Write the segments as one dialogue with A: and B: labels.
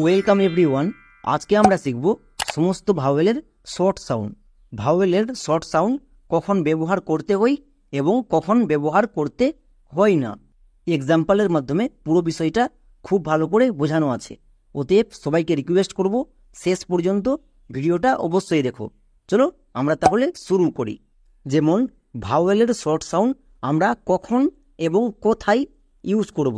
A: Welcome everyone. আজকে আমরা শিখব সমস্ত ভাওয়েলের শর্ট সাউন্ড। ভাওয়েলের শর্ট সাউন্ড কখন ব্যবহার করতে হয় এবং কখন ব্যবহার করতে হয় না, এক্সাম্পলের মাধ্যমে পুরো বিষয়টা খুব ভালো করে বোঝানো আছে। অতএব সবাইকে রিকোয়েস্ট করব শেষ পর্যন্ত ভিডিওটা অবশ্যই দেখো। চলো আমরা তাহলে শুরু করি। যেমন ভাওয়েলের শর্ট সাউন্ড আমরা কখন এবং কোথায় ইউজ করব,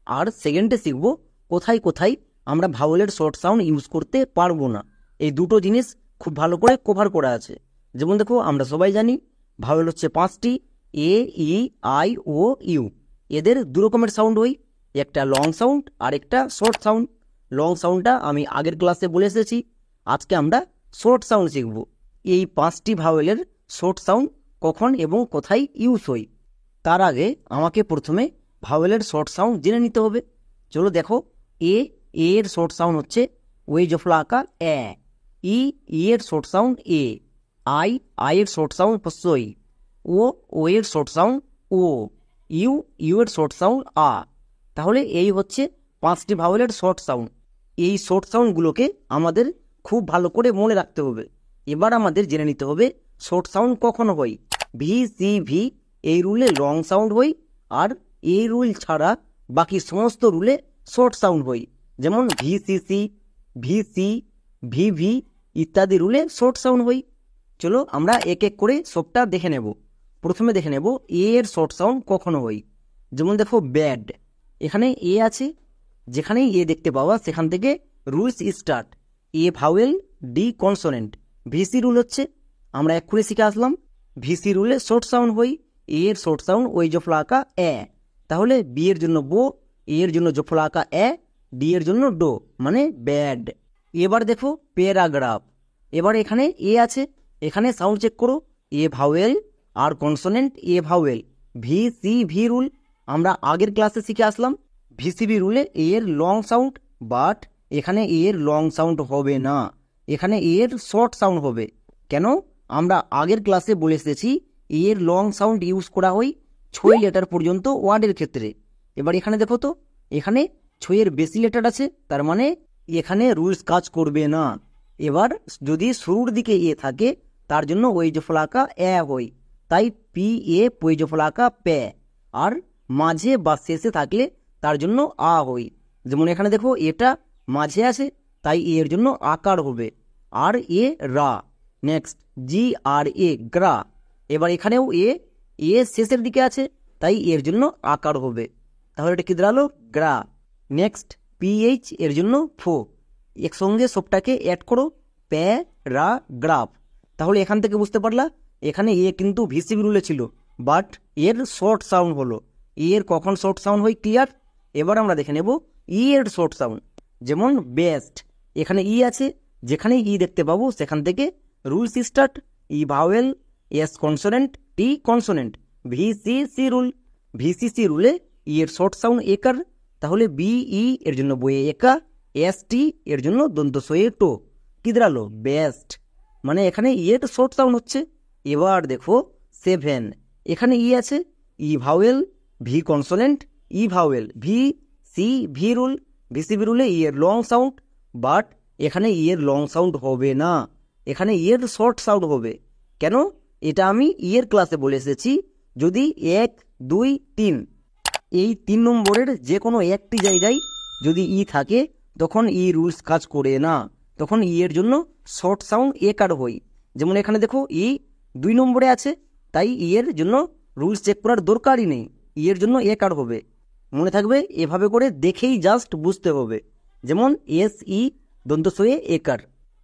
A: আর সেকেন্ডে শিখব কোথায় কোথায় আমরা ভাওয়েলের শর্ট সাউন্ড ইউজ করতে পারবো না। এই দুটো জিনিস খুব ভালো করে কভার করা আছে। যেমন দেখো, আমরা সবাই জানি ভাওয়েল হচ্ছে 5টি, এ, ই, আই, ও, ইউ। এদের দু রকমের সাউন্ড হয়, একটা লং সাউন্ড আর একটা শর্ট সাউন্ড। লং সাউন্ডটা আমি আগের ক্লাসে বলে এসেছি, আজকে আমরা শর্ট সাউন্ড শিখব। এই 5টি ভাওয়েলের শর্ট সাউন্ড কখন এবং কোথায় ইউজ হয়। তার আগে আমাকে প্রথমে ভাওয়েলের শর্ট সাউন্ড জেনে নিতে হবে। চলো দেখো, এ এর শর্ট সাউন্ড হচ্ছে ওই জফলা আকার এ, ই এর শর্ট সাউন্ড এ, আই এর শর্ট সাউন্ড পসই, ও এর শর্ট সাউন্ড ও, ইউ এর শর্ট সাউন্ড আ। তাহলে এই হচ্ছে 5টি ভাওয়েলের শর্ট সাউন্ড। এই শর্ট সাউন্ডগুলোকে আমাদের খুব ভালো করে মনে রাখতে হবে। এবার আমাদের জেনে নিতে হবে শর্ট সাউন্ড কখন হয়। ভি, সি, ভি এই রুলে লং সাউন্ড হয়, আর এই রুল ছাড়া বাকি সমস্ত রুলে শর্ট সাউন্ড হয়। যেমন ভিসিসি, ভিসি, ভিভি ইত্যাদি রুলে শর্ট সাউন্ড হয়। চলো আমরা এক এক করে সবটা দেখে নেব। প্রথমে দেখে নেব এ এর শর্ট সাউন্ড কখনো হয়। যেমন দেখো ব্যাড, এখানে এ আছে, যেখানেই এ দেখতে পাওয়া সেখান থেকে rules start. A vowel, D consonant. VC rule হচ্ছে আমরা এক্ষুনি শিখে আসলাম, ভিসি রুলে শর্ট সাউন্ড হয়। এ এর শর্ট সাউন্ড ওই জফলা আঁকা এ, তাহলে বি এর জন্য বো, এ এর জন্য জফলা আঁকা এ, ডি এর জন্য ডো, মানে ব্যাড। এবার দেখো প্যারাগ্রাফ। এবার এখানে এ আছে, এখানে সাউন্ড চেক করো, এ ভাওয়েল আর consonant A vowel. V C V rule আমরা আগের ক্লাসে শিখে আসলাম। ভিসিবি রুলে এর লং সাউন্ড, বাট এখানে এর লং সাউন্ড হবে না, এখানে এর শর্ট সাউন্ড হবে। কেন? আমরা আগের ক্লাসে বলে এসেছি এর লং সাউন্ড ইউজ করা হয় 6 লেটার পর্যন্ত ওয়ার্ডের ক্ষেত্রে। এবার এখানে দেখো তো, এখানে 6-এর বেশি লেটার আছে, তার মানে এখানে রুলস কাজ করবে না। এবার যদি শুরুর দিকে এ থাকে তার জন্য ওই জফলাকা এ হয়, তাই পি এ পই জফলাকা পে। আর মাঝে বা শেষে থাকলে তার জন্য আ হয়। যেমন এখানে দেখো এটা মাঝে আছে, তাই এর জন্য আকার হবে, আর এ রা। নেক্সট জি আর এ গ্রা। এবার এখানেও এ শেষের দিকে আছে, তাই এর জন্য আকার হবে, তাহলে এটা কি দাঁড়ালো গ্রা। নেক্সট পিএইচ এর জন্য ফো। একসঙ্গে সবটাকে অ্যাড করো, প্যারাগ্রাফ। তাহলে এখান থেকে বুঝতে পারলা এখানে এ কিন্তু ভিসিবি রুলে ছিল, বাট এর শর্ট সাউন্ড হলো। এর কখন শর্ট সাউন্ড হয় ক্লিয়ার। এবার আমরা দেখে নেব ই এর শর্ট সাউন্ড। যেমন বেস্ট, এখানে ই আছে, যেখানে ই দেখতে পাবো সেখান থেকে rules start. E vowel, S consonant, T consonant. VCC rule, VCC রুলে ই এর শর্ট সাউন্ড একার, তাহলে বিই এর জন্য বইয়ে একা, এস টি এর জন্য দন্তসয়ে টো, কি দাঁড়ালো বেস্ট। মানে এখানে ই এর শর্ট সাউন্ড হচ্ছে। এবার দেখো 7, এখানে ই আছে, E vowel, V consonant, E vowel, V C V rule. VCV রুলে ই এর লং সাউন্ড, বাট এখানে ই এর লং সাউন্ড হবে না, এখানে ই এর শর্ট সাউন্ড হবে। কেন? এটা আমি ই এর ক্লাসে বলে এসেছি, যদি 1, 2, 3 এই 3 নম্বরের যে কোনো একটি জায়গায় যদি ই থাকে তখন ই রুলস কাজ করে না, তখন ই এর জন্য শর্ট সাউন্ড একার হয়। যেমন এখানে দেখো ই 2 নম্বরে আছে, তাই ই এর জন্য রুলস চেক করার দরকারই নেই, ই এর জন্য একার হবে। মনে থাকবে, এভাবে করে দেখেই জাস্ট বুঝতে হবে। যেমন এস ই দন্তসয়ে একার।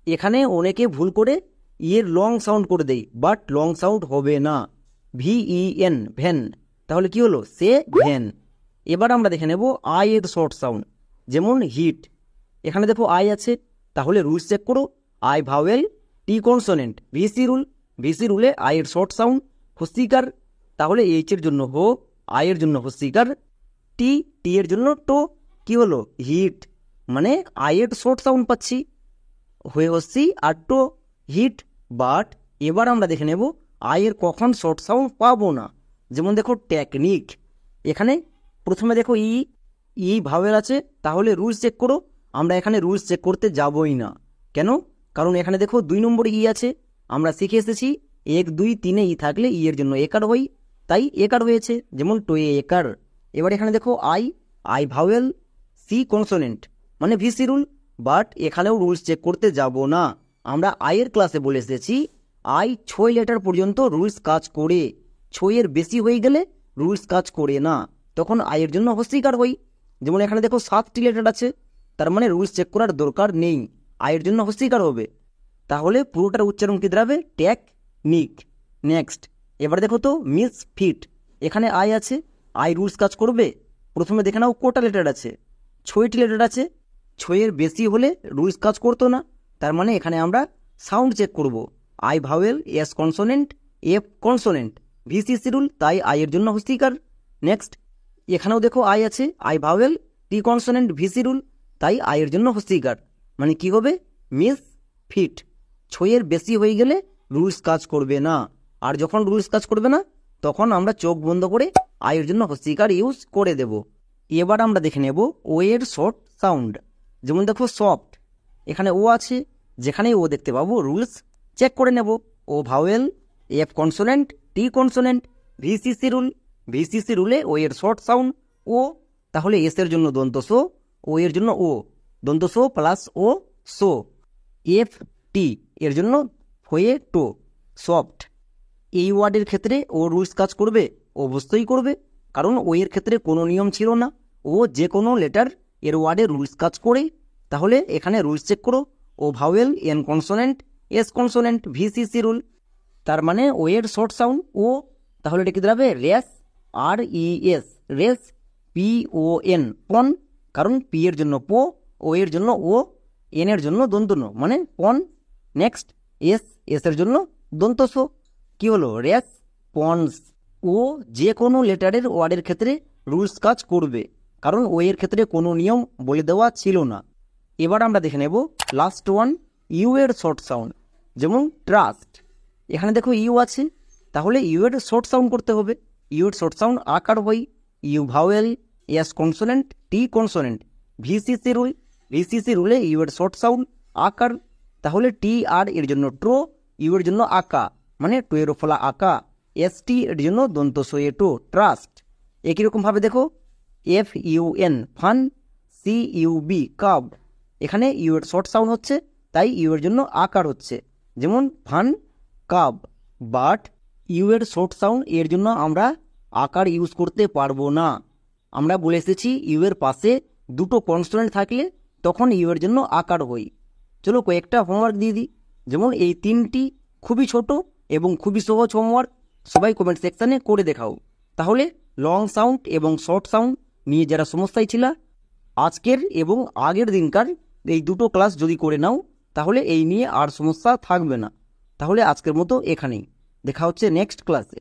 A: এখানে অনেকে ভুল করে ই এর লং সাউন্ড করে দেয়, বাট লং সাউন্ড হবে না। ভিইএন ভ্যান, তাহলে কি হলো সে ভ্যান। এবার আমরা দেখে নেব আই এর শর্ট সাউন্ড। যেমন হিট, এখানে দেখো আই আছে, তাহলে রুলস চেক করো। I vowel, T consonant, VC rule. VC রুলে আই এর শর্ট সাউন্ড হস্তিকার, তাহলে এইচ এর জন্য হো, আই এর জন্য হস্তিকার, টি এর জন্য টো, কি হলো হিট। মানে আই এর শর্ট সাউন্ড পাচ্ছি, হয়ে হচ্ছি আর টো, হিট। বাট এবার আমরা দেখে নেব আই এর কখন শর্ট সাউন্ড পাবো না। যেমন দেখো টেকনিক, এখানে প্রথমে দেখো ই ভাওয়েল আছে, তাহলে রুলস চেক করো। আমরা এখানে রুলস চেক করতে যাবই না। কেন? কারণ এখানে দেখো 2 নম্বরে ই আছে, আমরা শিখে এসেছি 1 2 3 ই থাকলে ই এর জন্য একার হই, তাই একার হয়েছে, যেমন টোয়ে একার। এবার এখানে দেখো আই ভাওয়েল, সি কনসোনেন্ট, মানে ভিসি রুল, বাট এখানেও রুলস চেক করতে যাব না। আমরা আয়ের ক্লাসে বলে এসেছি আই 6 লেটার পর্যন্ত রুলস কাজ করে, 6 এর বেশি হয়ে গেলে রুলস কাজ করে না, তখন আয়ের জন্য হস্তিকার হই। যেমন এখানে দেখো 7টি লেটার আছে, তার মানে রুলস চেক করার দরকার নেই, আয়ের জন্য হস্তিকার হবে। তাহলে পুরোটার উচ্চারণ কি দাঁড়াবে? ট্যাক নিক। নেক্সট, এবার দেখো তো মিস ফিট, এখানে আই আছে, আই রুলস কাজ করবে? প্রথমে দেখে নাও কোটা লেটার আছে, 6টি লেটার আছে, 6 এর বেশি হলে রুলস কাজ করতো না, তার মানে এখানে আমরা সাউন্ড চেক করব। I vowel, S consonant, F consonant, VCC rule, তাই আয়ের জন্য হস্তিকার। নেক্সট, এখানেও দেখো আই আছে, I vowel, T consonant, VC rule, তাই আয়ের জন্য হস্তিকার, মানে কি হবে? Miss fit. 6 এর বেশি হয়ে গেলে রুলস কাজ করবে না, আর যখন রুলস কাজ করবে না তখন আমরা চোখ বন্ধ করে আয়ের জন্য হস্তিকার ইউজ করে দেব। এবার আমরা দেখে নেব ও এর শর্ট সাউন্ড। যেমন দেখো সফট, এখানে ও আছে, যেখানেই ও দেখতে পাবো রুলস চেক করে নেব। ও vowel, F consonant, T consonant, VCC rule, VCC রুলে ও এর শর্ট সাউন্ড ও, তাহলে এস এর জন্য দন্ত সো, ও এর জন্য ও, দন্ত সো প্লাস ও সো। এফ টি এর জন্য হয়ে টো, সফট। এই ওয়ার্ডের ক্ষেত্রে ও রুলস কাজ করবে? অবশ্যই করবে, কারণ ও এর ক্ষেত্রে কোনো নিয়ম ছিল না, ও যে কোনো লেটার এর ওয়ার্ডে রুলস কাজ করে। তাহলে এখানে রুলস চেক করো, O vowel, N consonant, S consonant, VCC rule, তার মানে ও এর শর্ট সাউন্ড ও, তাহলে এটা কি দাঁড়াবে? রেস, আর E S, res, P O N, pon, কারণ পি এর জন্য পো, ও এর জন্য ও, এন এর জন্য দন্তন, মানে পন। নেক্সট, এস, এস এর জন্য দন্তসো, কি হলো? Race ponds. ও যে কোনো লেটারের ওয়ার্ডের ক্ষেত্রে রুলস কাজ করবে, কারণ ও এর ক্ষেত্রে কোনো নিয়ম বলে দেওয়া ছিল না। এবার আমরা দেখে নেব লাস্ট ওয়ান, ইউ এর শর্ট সাউন্ড। যেমন ট্রাস্ট, এখানে দেখো ইউ আছে, তাহলে ইউ এর শর্ট সাউন্ড করতে হবে। ইউ এর শর্ট সাউন্ড আকার হই, U vowel, S consonant, T consonant, VCC rule, VCC রুলে ইউ এর শর্ট সাউন্ড আকার, তাহলে টি আর এর জন্য ট্রো, ইউ এর জন্য আকা, মানে টু এর ফলা আকা, এস টি এর জন্য দন্ত সয়ে টো, ট্রাস্ট। একই রকমভাবে দেখো F U N, fun, C U B, cub, এখানে ইউ এর শর্ট সাউন্ড হচ্ছে, তাই ইউ এর জন্য আকার হচ্ছে, যেমন ফান, কাব। বাট ইউ এর শর্ট সাউন্ড এর জন্য আমরা আকার ইউজ করতে পারবো না। আমরা বলে এসেছি ইউ এর পাশে দুটো কনসোনেন্ট থাকলে তখন ইউ এর জন্য আকার হই। চলো কয়েকটা হোমওয়ার্ক দিয়ে দিই। যেমন এই 3টি খুবই ছোট এবং খুবই সহজ হোমওয়ার্ক, সবাই কমেন্ট সেকশানে করে দেখাও। তাহলে লং সাউন্ড এবং শর্ট সাউন্ড নিয়ে যারা সমস্যায় ছিল, আজকের এবং আগের দিনকার এই দুটো ক্লাস যদি করে নাও, তাহলে এই নিয়ে আর সমস্যা থাকবে না। তাহলে আজকের মতো এখানেই, দেখা হচ্ছে নেক্সট ক্লাসে।